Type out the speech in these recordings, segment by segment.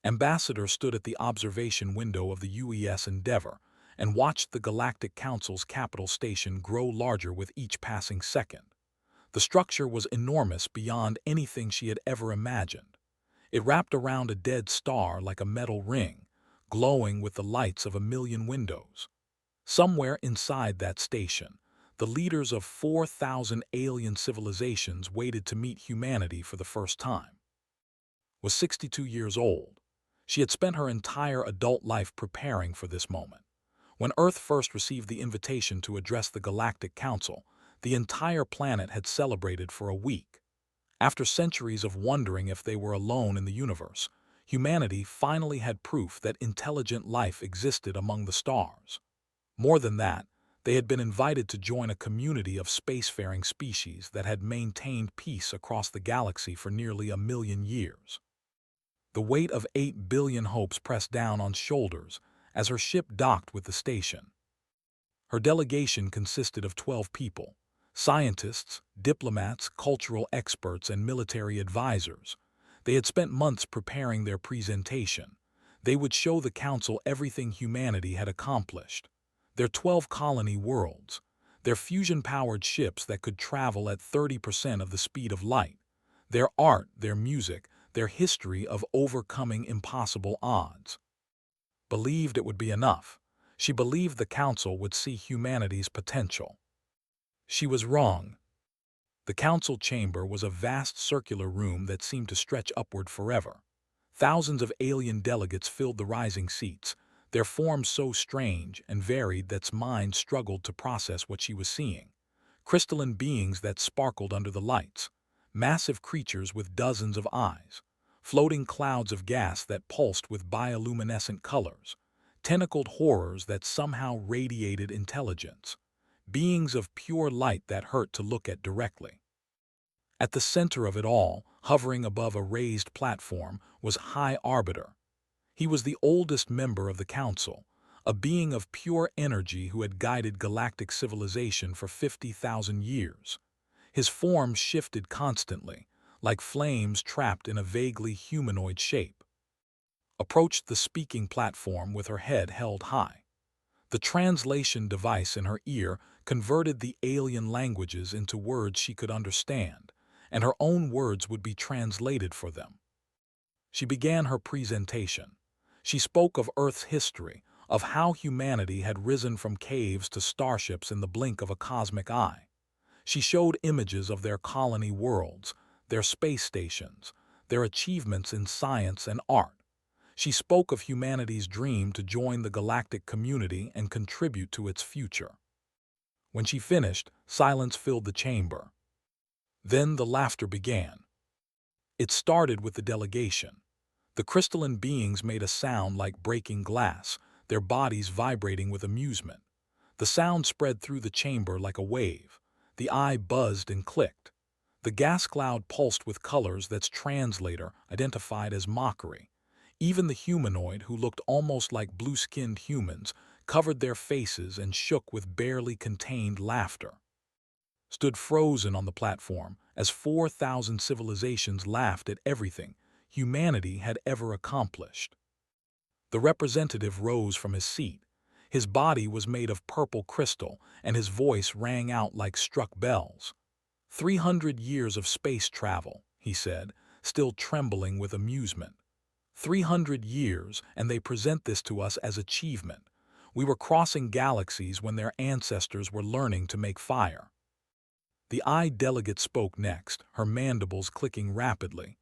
Ambassador stood at the observation window of the UES Endeavour and watched the Galactic Council's capital station grow larger with each passing second. The structure was enormous beyond anything she had ever imagined. It wrapped around a dead star like a metal ring, glowing with the lights of 1,000,000 windows. Somewhere inside that station, the leaders of 4,000 alien civilizations waited to meet humanity for the first time. Was 62 years old. She had spent her entire adult life preparing for this moment. When Earth first received the invitation to address the Galactic Council, the entire planet had celebrated for a week. After centuries of wondering if they were alone in the universe, humanity finally had proof that intelligent life existed among the stars. More than that, they had been invited to join a community of spacefaring species that had maintained peace across the galaxy for nearly 1,000,000 years. The weight of 8 billion hopes pressed down on shoulders as her ship docked with the station. Her delegation consisted of 12 people: scientists, diplomats, cultural experts, and military advisors. They had spent months preparing their presentation. They would show the Council everything humanity had accomplished. Their 12 colony worlds, their fusion-powered ships that could travel at 30% of the speed of light, their art, their music, their history of overcoming impossible odds. Believed it would be enough. She believed the Council would see humanity's potential. She was wrong. The Council chamber was a vast circular room that seemed to stretch upward forever. Thousands of alien delegates filled the rising seats, their forms so strange and varied that mind struggled to process what she was seeing. Crystalline beings that sparkled under the lights, massive creatures with dozens of eyes, floating clouds of gas that pulsed with bioluminescent colors, tentacled horrors that somehow radiated intelligence, beings of pure light that hurt to look at directly. At the center of it all, hovering above a raised platform, was High Arbiter. He was the oldest member of the Council, a being of pure energy who had guided galactic civilization for 50,000 years. His form shifted constantly, like flames trapped in a vaguely humanoid shape. Approached the speaking platform with her head held high. The translation device in her ear converted the alien languages into words she could understand, and her own words would be translated for them. She began her presentation. She spoke of Earth's history, of how humanity had risen from caves to starships in the blink of a cosmic eye. She showed images of their colony worlds, their space stations, their achievements in science and art. She spoke of humanity's dream to join the galactic community and contribute to its future. When she finished, silence filled the chamber. Then the laughter began. It started with the delegation. The crystalline beings made a sound like breaking glass, their bodies vibrating with amusement. The sound spread through the chamber like a wave. The eye buzzed and clicked. The gas cloud pulsed with colors that's translator identified as mockery. Even the humanoid, who looked almost like blue-skinned humans, covered their faces and shook with barely contained laughter. Stood frozen on the platform as 4,000 civilizations laughed at everything humanity had ever accomplished. The representative rose from his seat. His body was made of purple crystal, and his voice rang out like struck bells. 300 years of space travel, he said, still trembling with amusement. 300 years, and they present this to us as achievement. We were crossing galaxies when their ancestors were learning to make fire. The eye delegate spoke next, her mandibles clicking rapidly.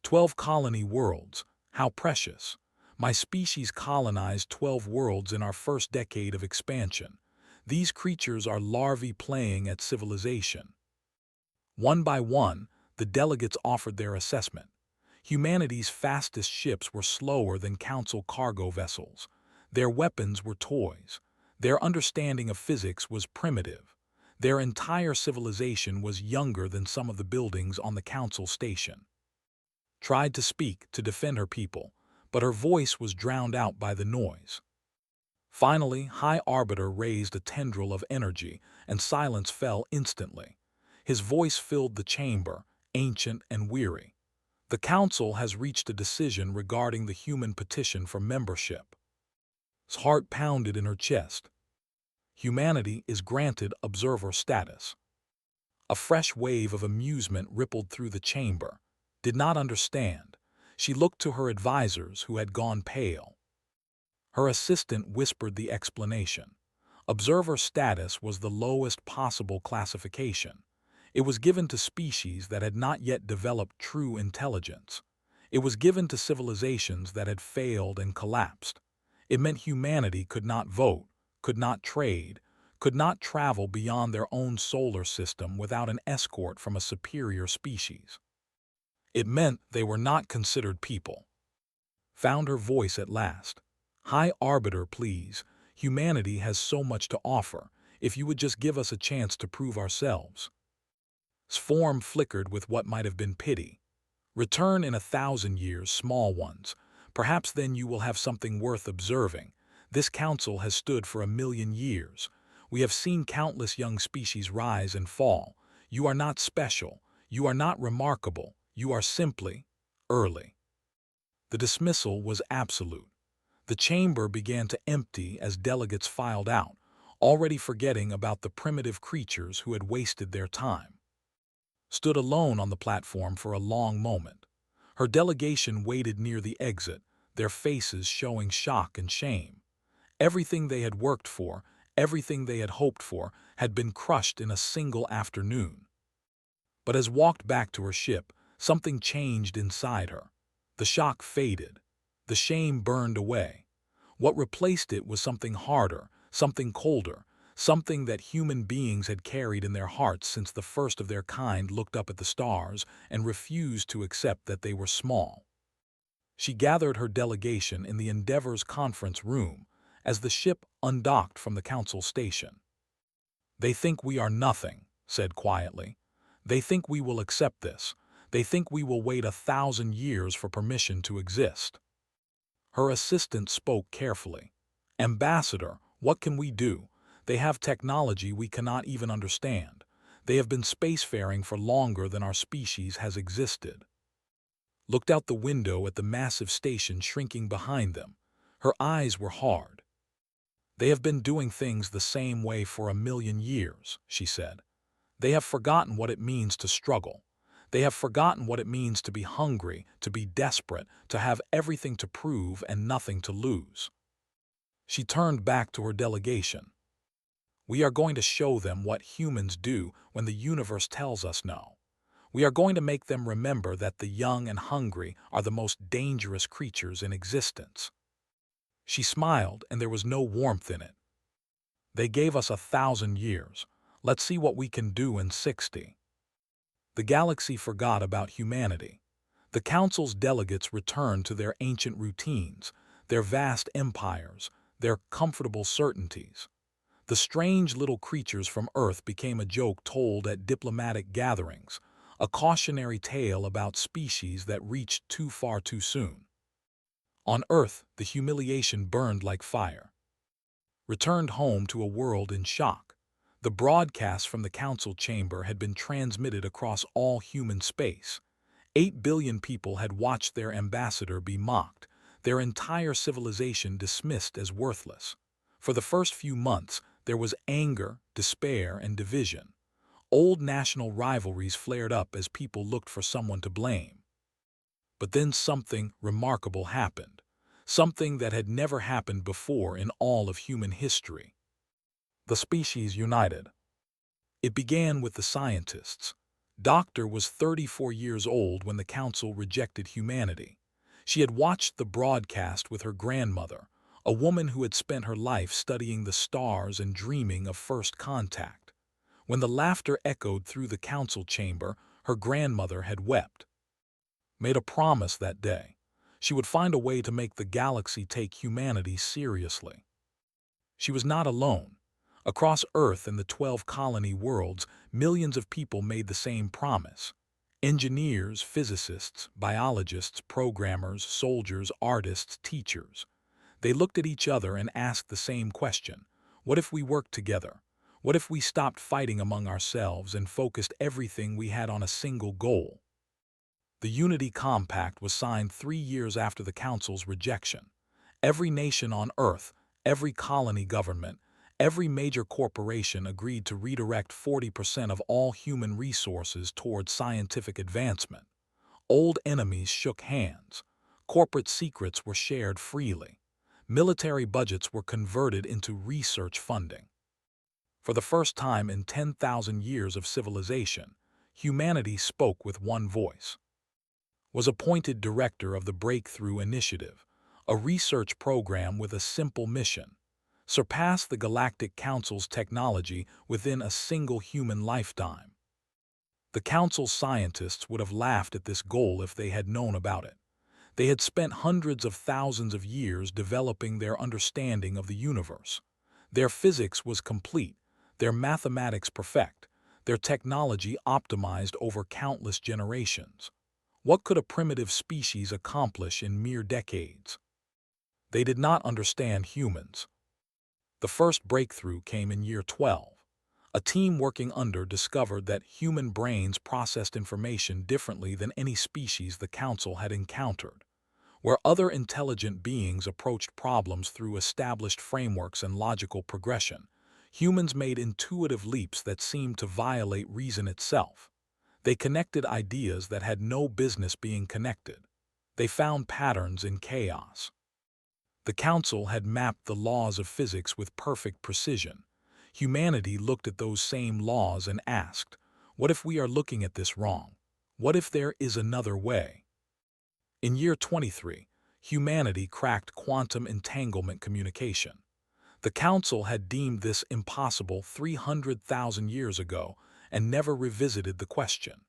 12 colony worlds, how precious. My species colonized 12 worlds in our first decade of expansion. These creatures are larvae playing at civilization. One by one, the delegates offered their assessment. Humanity's fastest ships were slower than Council cargo vessels. Their weapons were toys. Their understanding of physics was primitive. Their entire civilization was younger than some of the buildings on the Council station. Tried to speak, to defend her people, but her voice was drowned out by the noise. Finally, High Arbiter raised a tendril of energy, and silence fell instantly. His voice filled the chamber, ancient and weary. The Council has reached a decision regarding the human petition for membership. His heart pounded in her chest. Humanity is granted observer status. A fresh wave of amusement rippled through the chamber. Did not understand. She looked to her advisors, who had gone pale. Her assistant whispered the explanation. Observer status was the lowest possible classification. It was given to species that had not yet developed true intelligence. It was given to civilizations that had failed and collapsed. It meant humanity could not vote, could not trade, could not travel beyond their own solar system without an escort from a superior species. It meant they were not considered people. Found her voice at last. High Arbiter, please. Humanity has so much to offer. If you would just give us a chance to prove ourselves. His form flickered with what might have been pity. Return in 1,000 years, small ones. Perhaps then you will have something worth observing. This council has stood for 1,000,000 years. We have seen countless young species rise and fall. You are not special. You are not remarkable. You are simply early. The dismissal was absolute. The chamber began to empty as delegates filed out, already forgetting about the primitive creatures who had wasted their time. Stood alone on the platform for a long moment. Her delegation waited near the exit, their faces showing shock and shame. Everything they had worked for, everything they had hoped for, had been crushed in a single afternoon. But as walked back to her ship, something changed inside her. The shock faded. The shame burned away. What replaced it was something harder, something colder, something that human beings had carried in their hearts since the first of their kind looked up at the stars and refused to accept that they were small. She gathered her delegation in the Endeavor's conference room as the ship undocked from the council station. "They think we are nothing," said quietly. "They think we will accept this. They think we will wait 1,000 years for permission to exist." Her assistant spoke carefully. "Ambassador, what can we do? They have technology we cannot even understand. They have been spacefaring for longer than our species has existed." Looked out the window at the massive station shrinking behind them. Her eyes were hard. "They have been doing things the same way for 1,000,000 years," she said. "They have forgotten what it means to struggle. They have forgotten what it means to be hungry, to be desperate, to have everything to prove and nothing to lose." She turned back to her delegation. "We are going to show them what humans do when the universe tells us no. We are going to make them remember that the young and hungry are the most dangerous creatures in existence." She smiled, and there was no warmth in it. "They gave us 1,000 years. Let's see what we can do in 60. The galaxy forgot about humanity. The Council's delegates returned to their ancient routines, their vast empires, their comfortable certainties. The strange little creatures from Earth became a joke told at diplomatic gatherings, a cautionary tale about species that reached too far too soon. On Earth, the humiliation burned like fire. Returned home to a world in shock. The broadcast from the council chamber had been transmitted across all human space. 8 billion people had watched their ambassador be mocked, their entire civilization dismissed as worthless. For the first few months, there was anger, despair, and division. Old national rivalries flared up as people looked for someone to blame. But then something remarkable happened, something that had never happened before in all of human history. The species united. It began with the scientists. Doctor was 34 years old when the council rejected humanity. She had watched the broadcast with her grandmother, a woman who had spent her life studying the stars and dreaming of first contact. When the laughter echoed through the council chamber, her grandmother had wept. Made a promise that day. She would find a way to make the galaxy take humanity seriously. She was not alone. Across Earth and the 12 colony worlds, millions of people made the same promise. Engineers, physicists, biologists, programmers, soldiers, artists, teachers. They looked at each other and asked the same question. What if we worked together? What if we stopped fighting among ourselves and focused everything we had on a single goal? The Unity Compact was signed 3 years after the Council's rejection. Every nation on Earth, every colony government, every major corporation agreed to redirect 40% of all human resources toward scientific advancement. Old enemies shook hands. Corporate secrets were shared freely. Military budgets were converted into research funding. For the first time in 10,000 years of civilization, humanity spoke with one voice. Was appointed director of the Breakthrough Initiative, a research program with a simple mission: surpass the Galactic Council's technology within a single human lifetime. The Council's scientists would have laughed at this goal if they had known about it. They had spent hundreds of thousands of years developing their understanding of the universe. Their physics was complete, their mathematics perfect, their technology optimized over countless generations. What could a primitive species accomplish in mere decades? They did not understand humans. The first breakthrough came in year 12. A team working under discovered that human brains processed information differently than any species the Council had encountered. Where other intelligent beings approached problems through established frameworks and logical progression, humans made intuitive leaps that seemed to violate reason itself. They connected ideas that had no business being connected. They found patterns in chaos. The Council had mapped the laws of physics with perfect precision. Humanity looked at those same laws and asked, what if we are looking at this wrong? What if there is another way? In year 23, humanity cracked quantum entanglement communication. The Council had deemed this impossible 300,000 years ago and never revisited the question.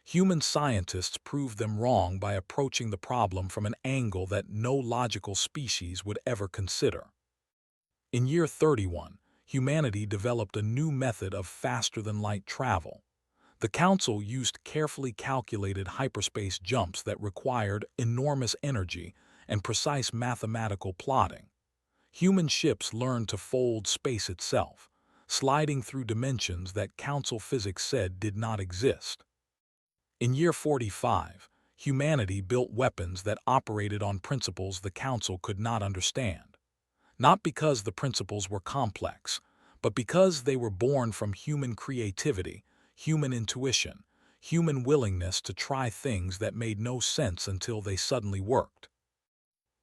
Human scientists proved them wrong by approaching the problem from an angle that no logical species would ever consider. In year 31, humanity developed a new method of faster-than-light travel. The Council used carefully calculated hyperspace jumps that required enormous energy and precise mathematical plotting. Human ships learned to fold space itself, sliding through dimensions that Council physics said did not exist. In year 45, humanity built weapons that operated on principles the Council could not understand. Not because the principles were complex, but because they were born from human creativity, human intuition, human willingness to try things that made no sense until they suddenly worked.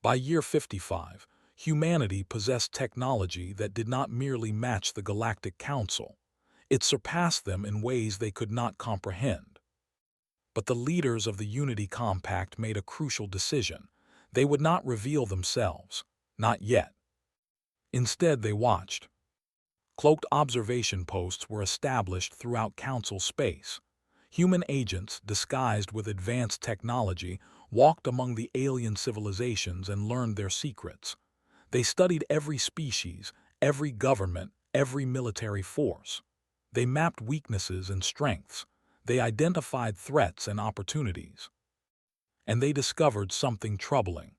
By year 55, humanity possessed technology that did not merely match the Galactic Council. It surpassed them in ways they could not comprehend. But the leaders of the Unity Compact made a crucial decision. They would not reveal themselves, not yet. Instead, they watched. Cloaked observation posts were established throughout Council space. Human agents, disguised with advanced technology, walked among the alien civilizations and learned their secrets. They studied every species, every government, every military force. They mapped weaknesses and strengths. They identified threats and opportunities. And they discovered something troubling.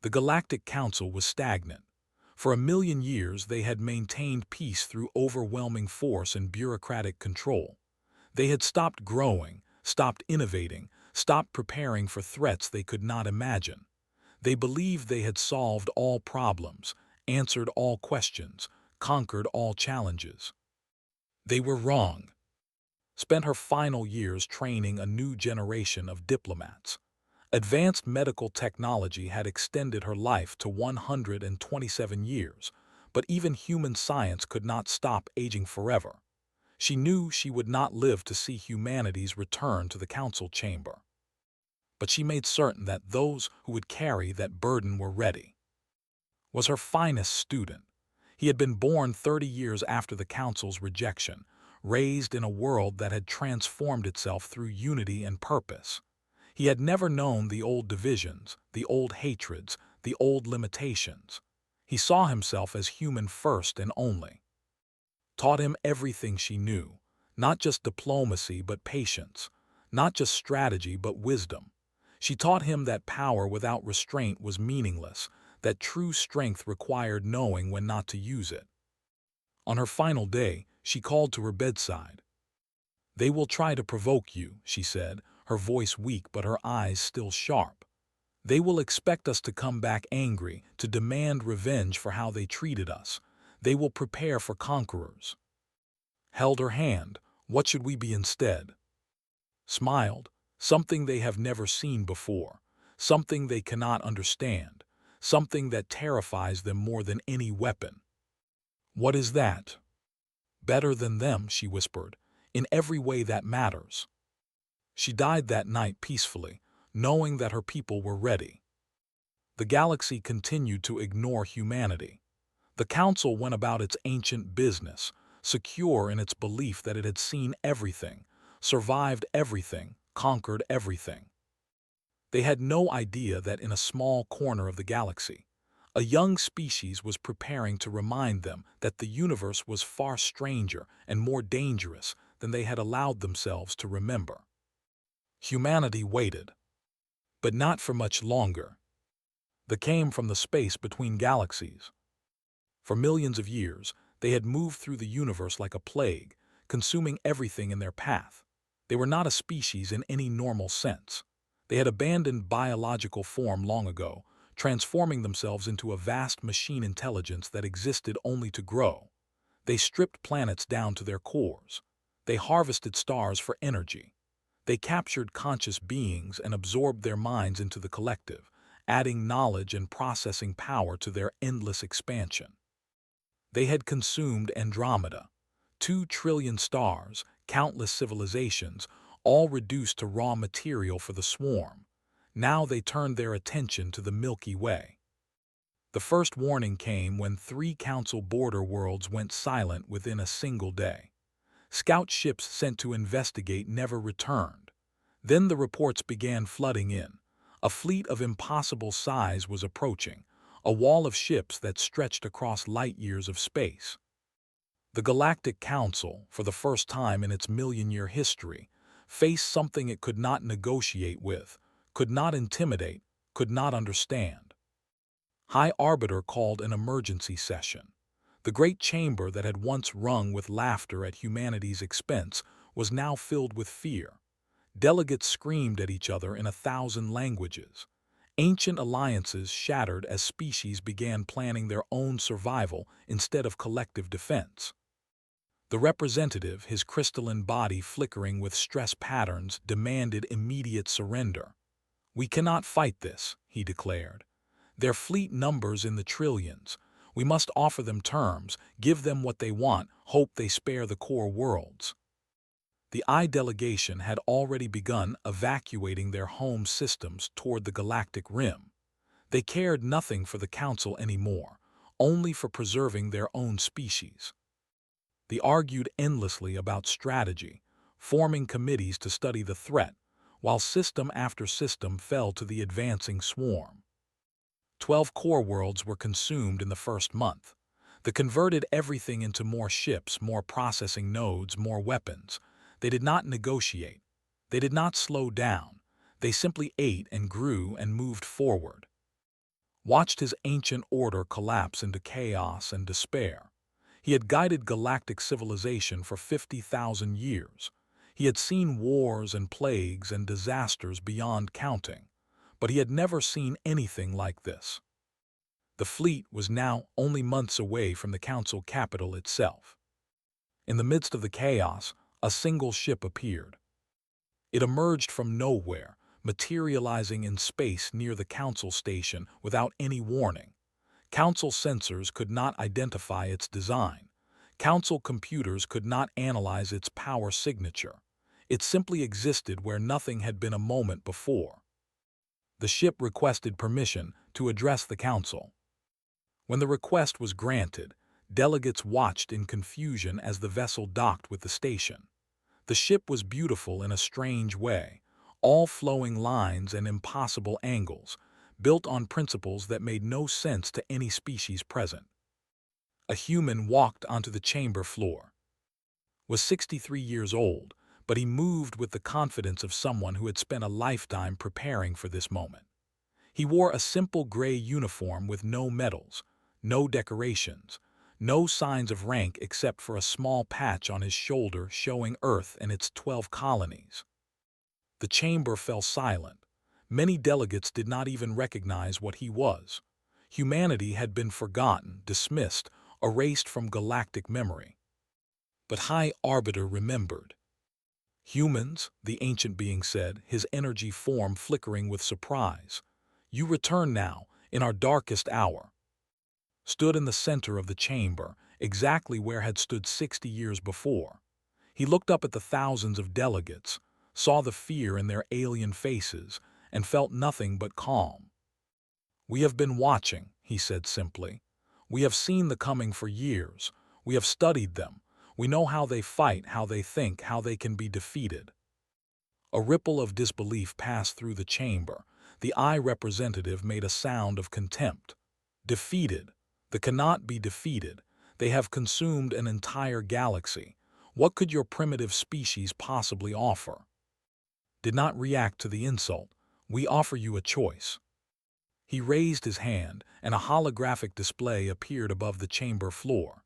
The Galactic Council was stagnant. For 1,000,000 years, they had maintained peace through overwhelming force and bureaucratic control. They had stopped growing, stopped innovating, stopped preparing for threats they could not imagine. They believed they had solved all problems, answered all questions, conquered all challenges. They were wrong. Spent her final years training a new generation of diplomats. Advanced medical technology had extended her life to 127 years, but even human science could not stop aging forever. She knew she would not live to see humanity's return to the Council chamber. But she made certain that those who would carry that burden were ready. Was her finest student. He had been born 30 years after the Council's rejection, raised in a world that had transformed itself through unity and purpose. He had never known the old divisions, the old hatreds, the old limitations. He saw himself as human first and only. Taught him everything she knew, not just diplomacy but patience, not just strategy but wisdom. She taught him that power without restraint was meaningless, that true strength required knowing when not to use it. On her final day, she called to her bedside. "They will try to provoke you," she said, her voice weak but her eyes still sharp. "They will expect us to come back angry, to demand revenge for how they treated us. They will prepare for conquerors." Held her hand. "What should we be instead?" Smiled. "Something they have never seen before. Something they cannot understand. Something that terrifies them more than any weapon." "What is that?" "Better than them," she whispered, "in every way that matters." She died that night peacefully, knowing that her people were ready. The galaxy continued to ignore humanity. The Council went about its ancient business, secure in its belief that it had seen everything, survived everything, conquered everything. They had no idea that in a small corner of the galaxy, a young species was preparing to remind them that the universe was far stranger and more dangerous than they had allowed themselves to remember. Humanity waited, but not for much longer. They came from the space between galaxies. For millions of years, they had moved through the universe like a plague, consuming everything in their path. They were not a species in any normal sense. They had abandoned biological form long ago, transforming themselves into a vast machine intelligence that existed only to grow. They stripped planets down to their cores. They harvested stars for energy. They captured conscious beings and absorbed their minds into the collective, adding knowledge and processing power to their endless expansion. They had consumed Andromeda, 2 trillion stars, countless civilizations, all reduced to raw material for the swarm. Now they turned their attention to the Milky Way. The first warning came when 3 Council border worlds went silent within a single day. Scout ships sent to investigate never returned. Then the reports began flooding in. A fleet of impossible size was approaching, a wall of ships that stretched across light-years of space. The Galactic Council, for the first time in its million-year history, faced something it could not negotiate with, could not intimidate, could not understand. High Arbiter called an emergency session. The great chamber that had once rung with laughter at humanity's expense was now filled with fear. Delegates screamed at each other in 1,000 languages. Ancient alliances shattered as species began planning their own survival instead of collective defense. The representative, his crystalline body flickering with stress patterns, demanded immediate surrender. "We cannot fight this," he declared. "Their fleet numbers in the trillions. We must offer them terms, give them what they want, hope they spare the core worlds." The I delegation had already begun evacuating their home systems toward the galactic rim. They cared nothing for the Council anymore, only for preserving their own species. They argued endlessly about strategy, forming committees to study the threat, while system after system fell to the advancing swarm. 12 core worlds were consumed in the first month. They converted everything into more ships, more processing nodes, more weapons. They did not negotiate. They did not slow down. They simply ate and grew and moved forward. Watched his ancient order collapse into chaos and despair. He had guided galactic civilization for 50,000 years. He had seen wars and plagues and disasters beyond counting, but he had never seen anything like this. The fleet was now only months away from the Council capital itself. In the midst of the chaos, a single ship appeared. It emerged from nowhere, materializing in space near the Council station without any warning. Council sensors could not identify its design. Council computers could not analyze its power signature. It simply existed where nothing had been a moment before. The ship requested permission to address the Council. When the request was granted, delegates watched in confusion as the vessel docked with the station. The ship was beautiful in a strange way, all flowing lines and impossible angles, built on principles that made no sense to any species present. A human walked onto the chamber floor. Was 63 years old, but he moved with the confidence of someone who had spent a lifetime preparing for this moment. He wore a simple gray uniform with no medals, no decorations, no signs of rank except for a small patch on his shoulder showing Earth and its 12 colonies. The chamber fell silent. Many delegates did not even recognize what he was. Humanity had been forgotten, dismissed, erased from galactic memory. But High Arbiter remembered. "Humans," the ancient being said, his energy form flickering with surprise. "You return now, in our darkest hour." Stood in the center of the chamber, exactly where had stood 60 years before. He looked up at the thousands of delegates, saw the fear in their alien faces, and felt nothing but calm. "We have been watching," he said simply. "We have seen the coming for years. We have studied them. We know how they fight, how they think, how they can be defeated." A ripple of disbelief passed through the chamber. The Eye representative made a sound of contempt. "Defeated? They cannot be defeated. They have consumed an entire galaxy. What could your primitive species possibly offer?" Did not react to the insult. "We offer you a choice." He raised his hand, and a holographic display appeared above the chamber floor.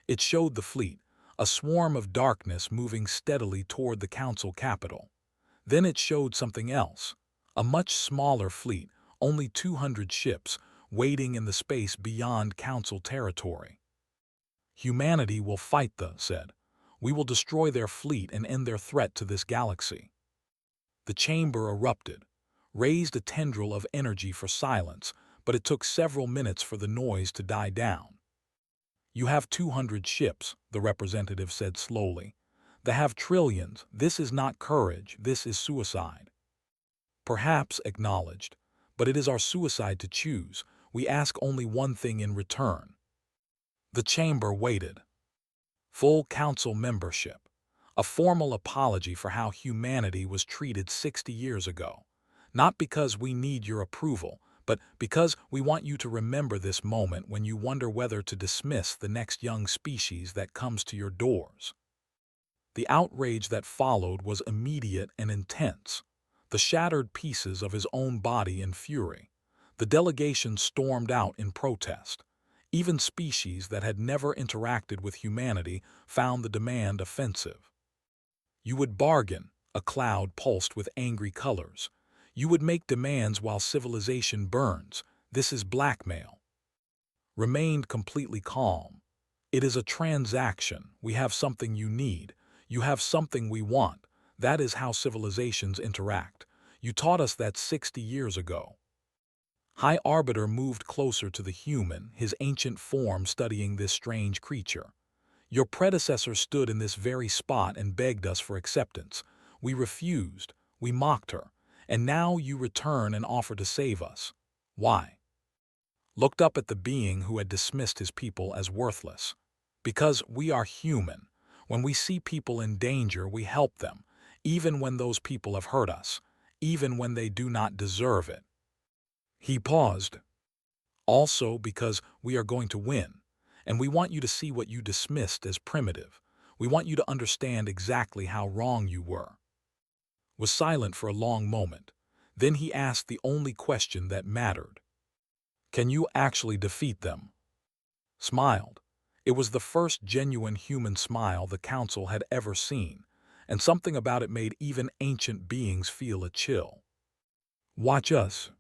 It showed the fleet, a swarm of darkness moving steadily toward the council capital. Then it showed something else, a much smaller fleet, only 200 ships, waiting in the space beyond council territory. "Humanity will fight said. "We will destroy their fleet and end their threat to this galaxy." The chamber erupted, raised a tendril of energy for silence, but it took several minutes for the noise to die down. "You have 200 ships," the representative said slowly. "They have trillions. This is not courage, this is suicide." "Perhaps," acknowledged, "but it is our suicide to choose. We ask only one thing in return." The chamber waited. Full council membership. A formal apology for how humanity was treated 60 years ago. "Not because we need your approval, but because we want you to remember this moment when you wonder whether to dismiss the next young species that comes to your doors." The outrage that followed was immediate and intense. The shattered pieces of his own body in fury. The delegation stormed out in protest. Even species that had never interacted with humanity found the demand offensive. "You would bargain," a cloud pulsed with angry colors. "You would make demands while civilization burns. This is blackmail." Remained completely calm. "It is a transaction. We have something you need. You have something we want. That is how civilizations interact. You taught us that 60 years ago." High Arbiter moved closer to the human, his ancient form studying this strange creature. "Your predecessor stood in this very spot and begged us for acceptance. We refused. We mocked her. And now you return and offer to save us. Why?" Looked up at the being who had dismissed his people as worthless. "Because we are human. When we see people in danger, we help them, even when those people have hurt us, even when they do not deserve it." He paused. "Also because we are going to win. And we want you to see what you dismissed as primitive. We want you to understand exactly how wrong you were." Was silent for a long moment. Then he asked the only question that mattered. "Can you actually defeat them?" Smiled. It was the first genuine human smile the council had ever seen, and something about it made even ancient beings feel a chill. "Watch us."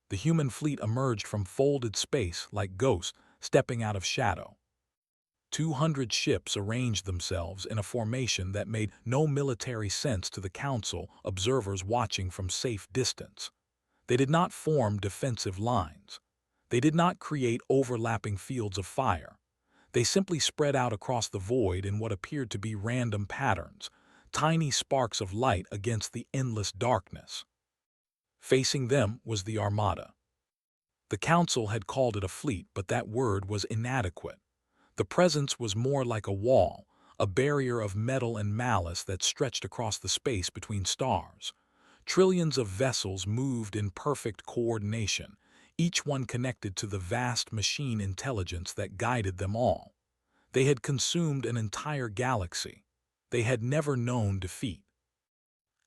The human fleet emerged from folded space like ghosts stepping out of shadow. 200 ships arranged themselves in a formation that made no military sense to the council observers watching from safe distance. They did not form defensive lines. They did not create overlapping fields of fire. They simply spread out across the void in what appeared to be random patterns, tiny sparks of light against the endless darkness. Facing them was the Armada. The council had called it a fleet, but that word was inadequate. The presence was more like a wall, a barrier of metal and malice that stretched across the space between stars. Trillions of vessels moved in perfect coordination, each one connected to the vast machine intelligence that guided them all. They had consumed an entire galaxy. They had never known defeat.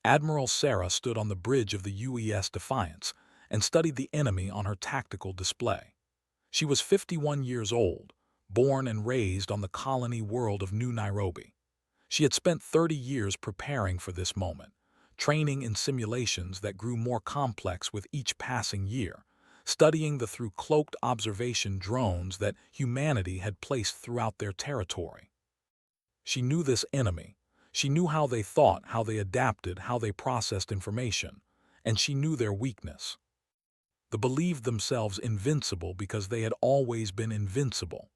Admiral Sarah stood on the bridge of the UES Defiance and studied the enemy on her tactical display. She was 51 years old, born and raised on the colony world of New Nairobi. She had spent 30 years preparing for this moment, training in simulations that grew more complex with each passing year, studying the through cloaked observation drones that humanity had placed throughout their territory. She knew this enemy. She knew how they thought, how they adapted, how they processed information, and she knew their weakness. They believed themselves invincible because they had always been invincible.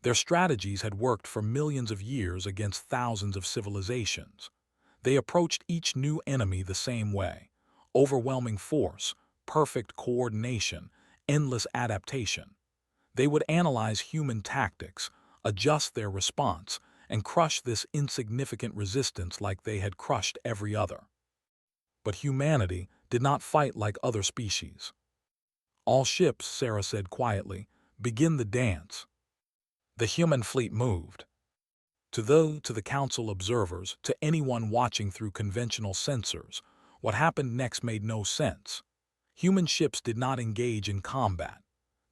Their strategies had worked for millions of years against thousands of civilizations. They approached each new enemy the same way: overwhelming force, perfect coordination, endless adaptation. They would analyze human tactics, adjust their response, and crush this insignificant resistance like they had crushed every other. But humanity did not fight like other species. "All ships," Sarah said quietly, "begin the dance." The human fleet moved. To the council observers, to anyone watching through conventional sensors, what happened next made no sense. Human ships did not engage in combat.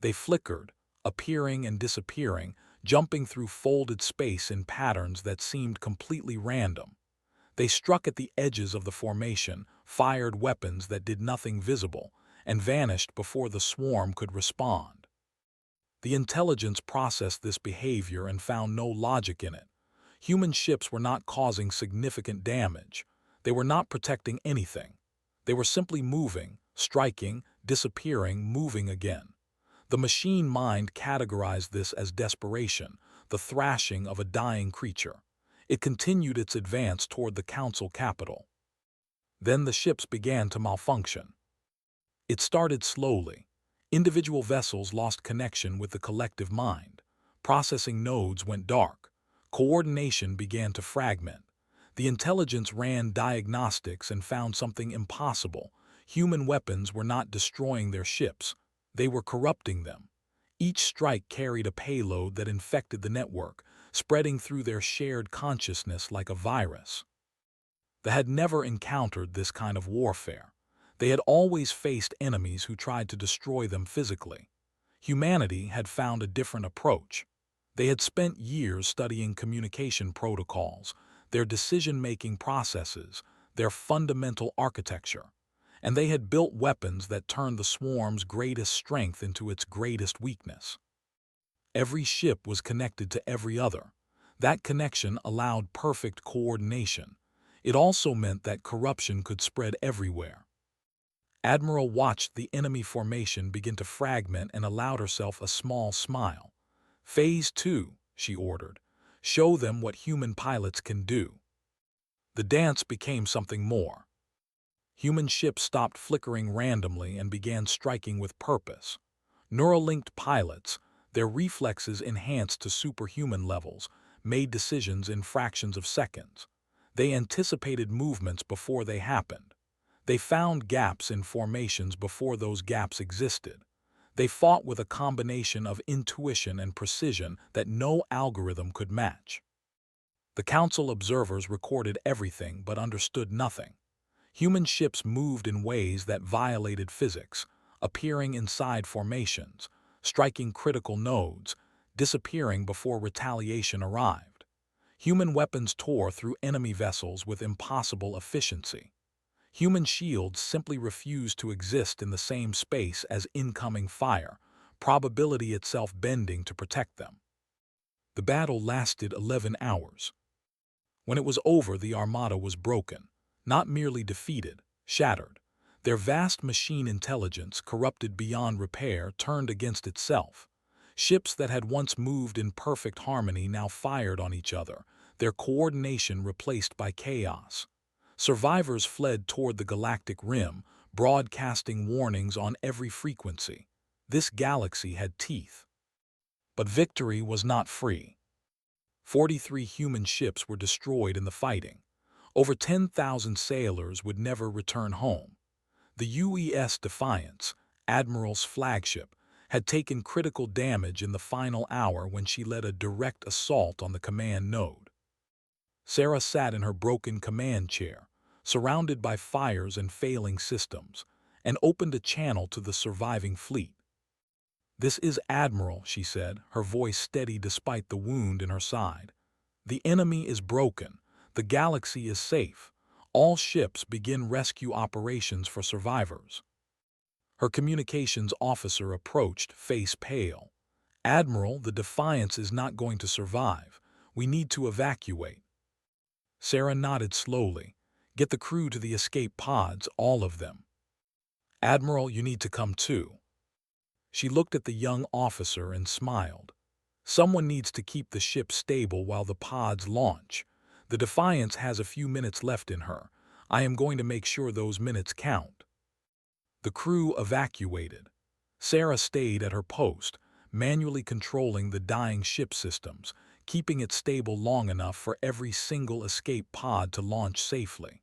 They flickered, appearing and disappearing, jumping through folded space in patterns that seemed completely random. They struck at the edges of the formation, fired weapons that did nothing visible, and vanished before the swarm could respond. The intelligence processed this behavior and found no logic in it. Human ships were not causing significant damage. They were not protecting anything. They were simply moving, striking, disappearing, moving again. The machine mind categorized this as desperation, the thrashing of a dying creature. It continued its advance toward the council capital. Then the ships began to malfunction. It started slowly. Individual vessels lost connection with the collective mind. Processing nodes went dark. Coordination began to fragment. The intelligence ran diagnostics and found something impossible. Human weapons were not destroying their ships. They were corrupting them. Each strike carried a payload that infected the network, spreading through their shared consciousness like a virus. They had never encountered this kind of warfare. They had always faced enemies who tried to destroy them physically. Humanity had found a different approach. They had spent years studying communication protocols, their decision-making processes, their fundamental architecture, and they had built weapons that turned the swarm's greatest strength into its greatest weakness. Every ship was connected to every other. That connection allowed perfect coordination. It also meant that corruption could spread everywhere. Admiral watched the enemy formation begin to fragment and allowed herself a small smile. "Phase 2, she ordered. "Show them what human pilots can do." The dance became something more. Human ships stopped flickering randomly and began striking with purpose. Neural-linked pilots, their reflexes enhanced to superhuman levels, made decisions in fractions of seconds. They anticipated movements before they happened. They found gaps in formations before those gaps existed. They fought with a combination of intuition and precision that no algorithm could match. The council observers recorded everything but understood nothing. Human ships moved in ways that violated physics, appearing inside formations, striking critical nodes, disappearing before retaliation arrived. Human weapons tore through enemy vessels with impossible efficiency. Human shields simply refused to exist in the same space as incoming fire, probability itself bending to protect them. The battle lasted 11 hours. When it was over, the armada was broken, not merely defeated, shattered. Their vast machine intelligence, corrupted beyond repair, turned against itself. Ships that had once moved in perfect harmony now fired on each other, their coordination replaced by chaos. Survivors fled toward the galactic rim, broadcasting warnings on every frequency. This galaxy had teeth. But victory was not free. 43 human ships were destroyed in the fighting. Over 10,000 sailors would never return home. The UES Defiance, Admiral's flagship, had taken critical damage in the final hour when she led a direct assault on the command node. Sarah sat in her broken command chair, surrounded by fires and failing systems, and opened a channel to the surviving fleet. "This is Admiral," she said, her voice steady despite the wound in her side. "The enemy is broken. The galaxy is safe. All ships begin rescue operations for survivors. Her communications officer approached, face pale. Admiral, the Defiance is not going to survive. We need to evacuate. Sarah nodded slowly. Get the crew to the escape pods, all of them. Admiral, you need to come too. She looked at the young officer and smiled. Someone needs to keep the ship stable while the pods launch. The Defiance has a few minutes left in her. I am going to make sure those minutes count. The crew evacuated. Sarah stayed at her post, manually controlling the dying ship systems, keeping it stable long enough for every single escape pod to launch safely.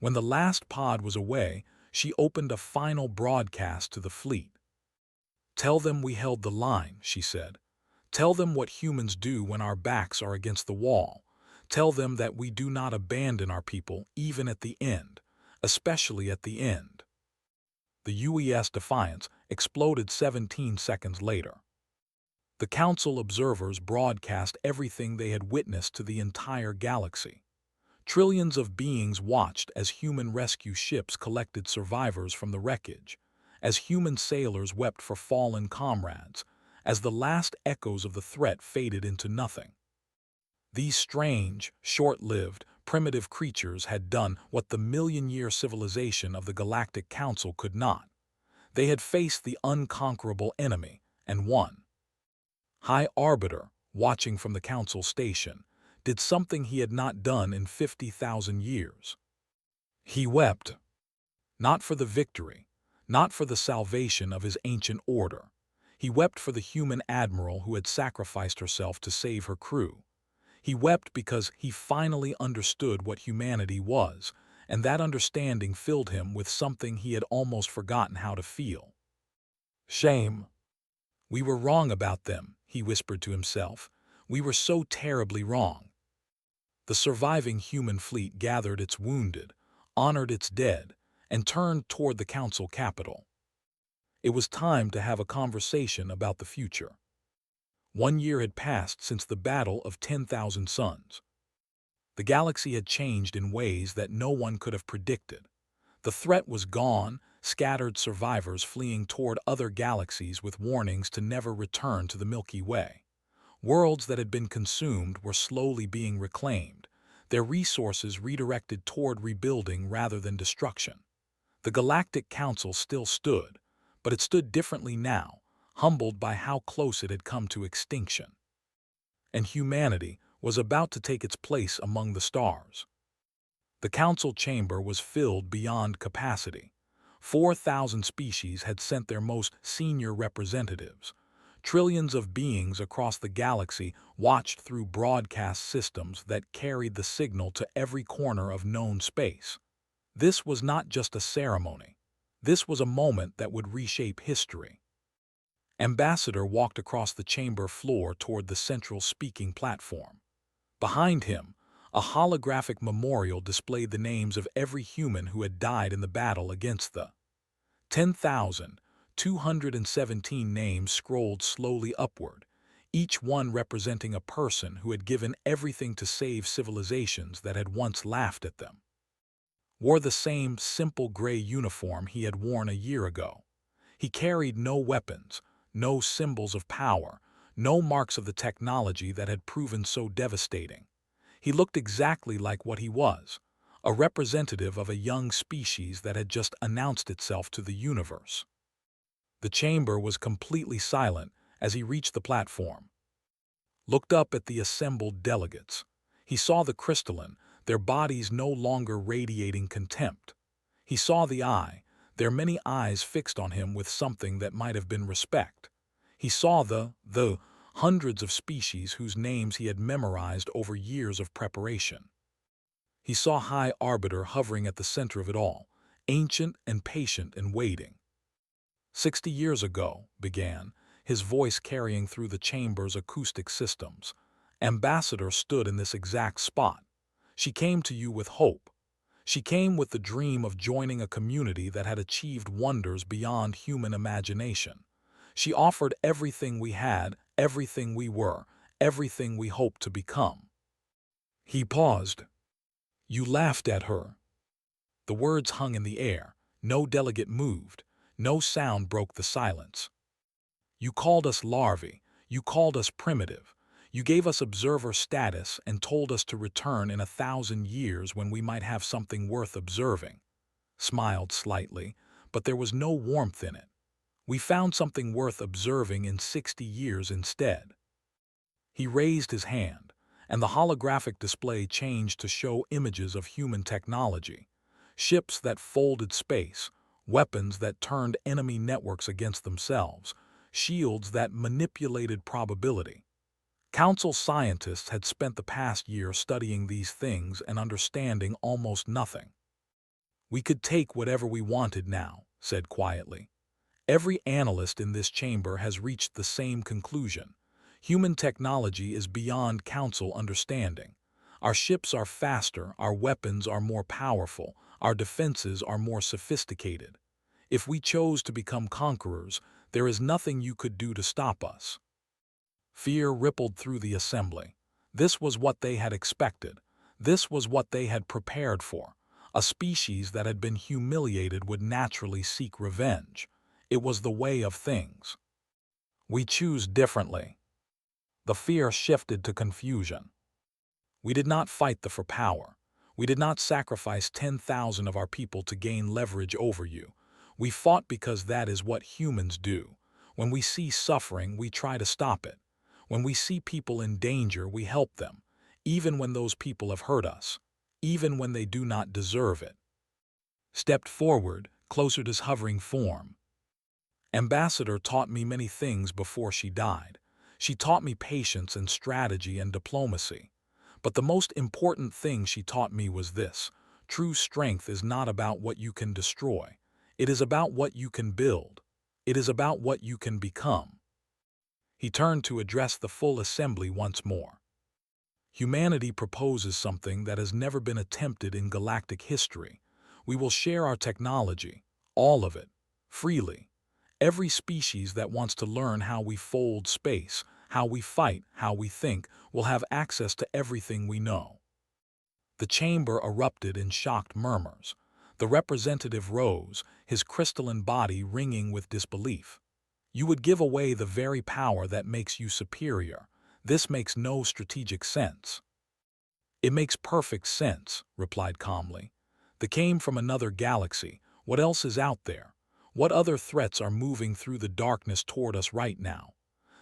When the last pod was away, she opened a final broadcast to the fleet. Tell them we held the line, she said. Tell them what humans do when our backs are against the wall. Tell them that we do not abandon our people even at the end, especially at the end. The UES Defiance exploded 17 seconds later. The Council observers broadcast everything they had witnessed to the entire galaxy. Trillions of beings watched as human rescue ships collected survivors from the wreckage, as human sailors wept for fallen comrades, as the last echoes of the threat faded into nothing. These strange, short-lived, primitive creatures had done what the million-year civilization of the Galactic Council could not. They had faced the unconquerable enemy and won. High Arbiter, watching from the Council station, did something he had not done in 50,000 years. He wept. Not for the victory, not for the salvation of his ancient order. He wept for the human admiral who had sacrificed herself to save her crew. He wept because he finally understood what humanity was, and that understanding filled him with something he had almost forgotten how to feel. Shame. We were wrong about them, he whispered to himself. We were so terribly wrong. The surviving human fleet gathered its wounded, honored its dead, and turned toward the Council capital. It was time to have a conversation about the future. 1 year had passed since the Battle of 10,000 Suns. The galaxy had changed in ways that no one could have predicted. The threat was gone, scattered survivors fleeing toward other galaxies with warnings to never return to the Milky Way. Worlds that had been consumed were slowly being reclaimed, their resources redirected toward rebuilding rather than destruction. The Galactic Council still stood, but it stood differently now, humbled by how close it had come to extinction. And humanity was about to take its place among the stars. The council chamber was filled beyond capacity. 4,000 species had sent their most senior representatives. Trillions of beings across the galaxy watched through broadcast systems that carried the signal to every corner of known space. This was not just a ceremony. This was a moment that would reshape history. Ambassador walked across the chamber floor toward the central speaking platform. Behind him, a holographic memorial displayed the names of every human who had died in the battle against the 10,217 names scrolled slowly upward, each one representing a person who had given everything to save civilizations that had once laughed at them. Wore the same simple gray uniform he had worn a year ago. He carried no weapons, no symbols of power, no marks of the technology that had proven so devastating. He looked exactly like what he was, a representative of a young species that had just announced itself to the universe. The chamber was completely silent as he reached the platform. Looked up at the assembled delegates. He saw the crystalline, their bodies no longer radiating contempt. He saw the eye, their many eyes fixed on him with something that might have been respect. He saw the hundreds of species whose names he had memorized over years of preparation. He saw High Arbiter hovering at the center of it all, ancient and patient and waiting. 60 years ago, began, his voice carrying through the chamber's acoustic systems. Ambassador stood in this exact spot. She came to you with hope. She came with the dream of joining a community that had achieved wonders beyond human imagination. She offered everything we had, everything we were, everything we hoped to become. He paused. You laughed at her. The words hung in the air. No delegate moved. No sound broke the silence. You called us larvae. You called us primitive. You gave us observer status and told us to return in 1,000 years when we might have something worth observing. Smiled slightly, but there was no warmth in it. We found something worth observing in 60 years instead. He raised his hand, and the holographic display changed to show images of human technology. Ships that folded space, weapons that turned enemy networks against themselves, shields that manipulated probability. Council scientists had spent the past year studying these things and understanding almost nothing. "We could take whatever we wanted now," said quietly. "Every analyst in this chamber has reached the same conclusion. Human technology is beyond council understanding. Our ships are faster, our weapons are more powerful, our defenses are more sophisticated. If we chose to become conquerors, there is nothing you could do to stop us." Fear rippled through the assembly. This was what they had expected. This was what they had prepared for. A species that had been humiliated would naturally seek revenge. It was the way of things. "We choose differently." The fear shifted to confusion. "We did not fight for power. We did not sacrifice 10,000 of our people to gain leverage over you. We fought because that is what humans do. When we see suffering, we try to stop it. When we see people in danger, we help them, even when those people have hurt us, even when they do not deserve it." Stepped forward, closer to his hovering form. "Ambassador taught me many things before she died. She taught me patience and strategy and diplomacy. But the most important thing she taught me was this: true strength is not about what you can destroy. It is about what you can build. It is about what you can become." He turned to address the full assembly once more. "Humanity proposes something that has never been attempted in galactic history. We will share our technology, all of it, freely. Every species that wants to learn how we fold space, how we fight, how we think, will have access to everything we know." The chamber erupted in shocked murmurs. The representative rose, his crystalline body ringing with disbelief. "You would give away the very power that makes you superior. This makes no strategic sense." "It makes perfect sense," replied calmly. "They came from another galaxy. What else is out there? What other threats are moving through the darkness toward us right now?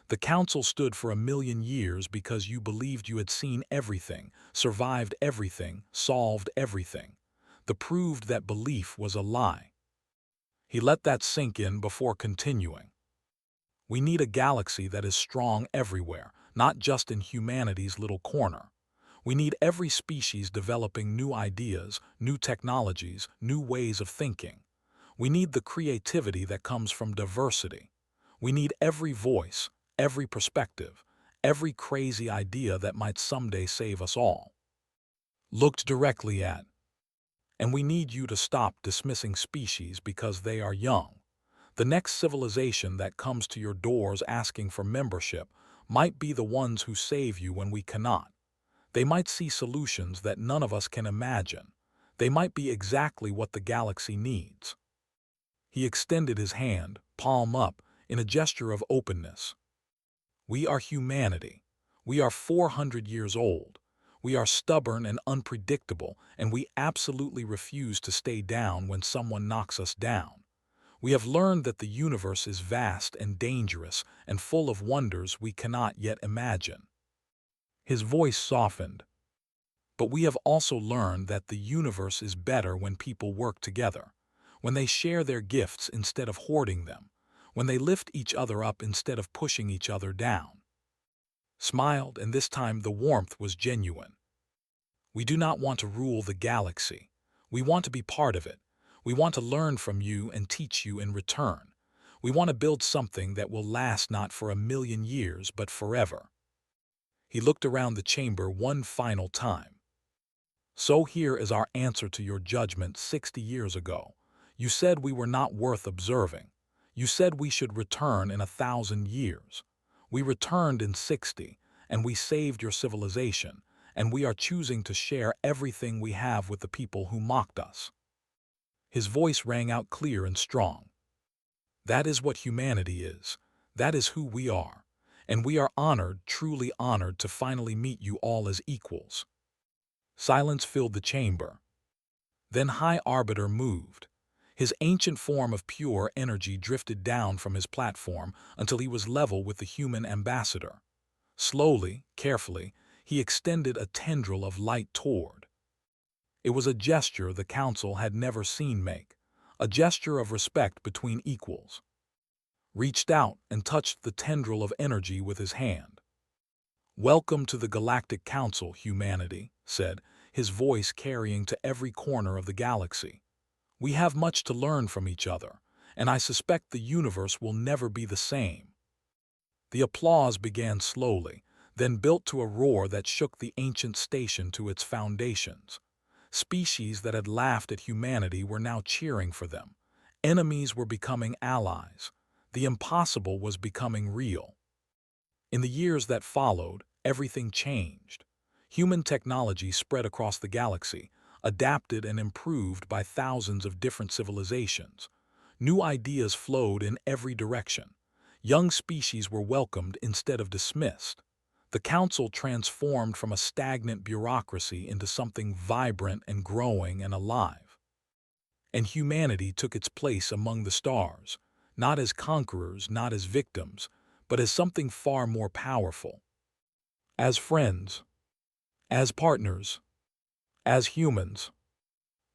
The Council stood for 1,000,000 years because you believed you had seen everything, survived everything, solved everything. The proved that belief was a lie." He let that sink in before continuing. "We need a galaxy that is strong everywhere, not just in humanity's little corner. We need every species developing new ideas, new technologies, new ways of thinking. We need the creativity that comes from diversity. We need every voice, every perspective, every crazy idea that might someday save us all." Looked directly at. "And we need you to stop dismissing species because they are young. The next civilization that comes to your doors asking for membership might be the ones who save you when we cannot. They might see solutions that none of us can imagine. They might be exactly what the galaxy needs." He extended his hand, palm up, in a gesture of openness. "We are humanity. We are 400 years old. We are stubborn and unpredictable, and we absolutely refuse to stay down when someone knocks us down. We have learned that the universe is vast and dangerous and full of wonders we cannot yet imagine." His voice softened. "But we have also learned that the universe is better when people work together, when they share their gifts instead of hoarding them, when they lift each other up instead of pushing each other down." Smiled, and this time the warmth was genuine. "We do not want to rule the galaxy. We want to be part of it. We want to learn from you and teach you in return. We want to build something that will last not for 1,000,000 years but forever." He looked around the chamber one final time. "So here is our answer to your judgment 60 years ago. You said we were not worth observing. You said we should return in 1,000 years. We returned in 60, and we saved your civilization, and we are choosing to share everything we have with the people who mocked us. His voice rang out clear and strong. "That is what humanity is. That is who we are. And we are honored, truly honored, to finally meet you all as equals." Silence filled the chamber. Then High Arbiter moved. His ancient form of pure energy drifted down from his platform until he was level with the human ambassador. Slowly, carefully, he extended a tendril of light toward. It was a gesture the council had never seen make, a gesture of respect between equals. Reached out and touched the tendril of energy with his hand. "Welcome to the Galactic Council, humanity," said, his voice carrying to every corner of the galaxy. "We have much to learn from each other, and I suspect the universe will never be the same." The applause began slowly, then built to a roar that shook the ancient station to its foundations. Species that had laughed at humanity were now cheering for them. Enemies were becoming allies. The impossible was becoming real. In the years that followed, everything changed. Human technology spread across the galaxy, adapted and improved by thousands of different civilizations. New ideas flowed in every direction. Young species were welcomed instead of dismissed. The council transformed from a stagnant bureaucracy into something vibrant and growing and alive. And humanity took its place among the stars, not as conquerors, not as victims, but as something far more powerful. As friends, as partners, as humans.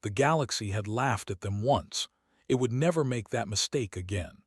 The galaxy had laughed at them once. It would never make that mistake again.